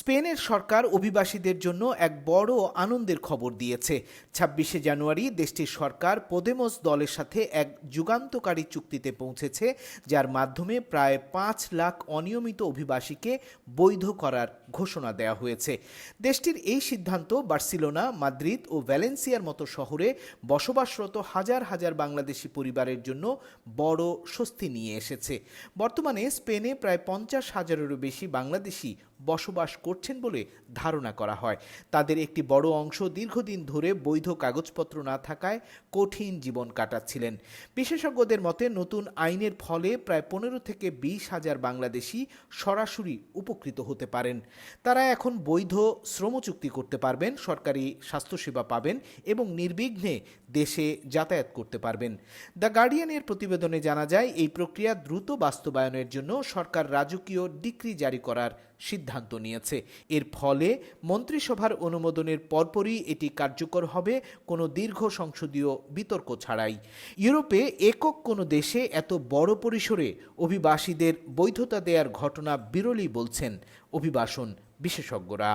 স্পেনের সরকার অভিবাসীদের জন্য এক বড় আনন্দের খবর দিয়েছে। ২৬শে জানুয়ারি দেশটির সরকার পোদেমোস দলের সাথে এক যুগান্তকারী চুক্তিতে পৌঁছেছে, যার মাধ্যমে প্রায় ৫ লাখ অনিয়মিত অভিবাসীকে বৈধ করার ঘোষণা দেওয়া হয়েছে। দেশটির এই সিদ্ধান্ত বার্সেলোনা, মাদ্রিদ ও ভ্যালেন্সিয়ার মতো শহরে বসবাসরত হাজার হাজার বাংলাদেশি পরিবারের জন্য বড় স্বস্তি নিয়ে এসেছে। বর্তমানে স্পেনে প্রায় ৫০,০০০-এরও বেশি বাংলাদেশি বসবাস করছেন বলে ধারণা করা হয়। তাদের একটি বড় অংশ দীর্ঘদিন ধরে বৈধ কাগজপত্র না থাকায় কঠিন জীবন কাটাচ্ছিলেন। বিশেষজ্ঞদের মতে নতুন আইনের ফলে প্রায় ১৫ থেকে ২০ হাজার বাংলাদেশি সরাসরি উপকৃত হতে পারেন। তারা এখন বৈধ শ্রম চুক্তি করতে পারবেন, সরকারি স্বাস্থ্যসেবা পাবেন এবং নির্বিঘ্নে দেশে যাতায়াত করতে পারবেন। দ্য গার্ডিয়ানের প্রতিবেদনে জানা যায়, এই প্রক্রিয়া দ্রুত বাস্তবায়নের জন্য সরকার রাজকীয় ডিক্রি জারি করার সিদ্ধান্ত নিয়েছে। এর ফলে মন্ত্রিসভার অনুমোদনের পরপরই এটি কার্যকর হবে, কোনো দীর্ঘ সংসদীয় বিতর্ক ছাড়াই। ইউরোপে একক কোনো দেশে এত বড় পরিসরে অভিবাসীদের বৈধতা দেওয়ার ঘটনা বিরলই বলছেন অভিবাসন বিশেষজ্ঞরা।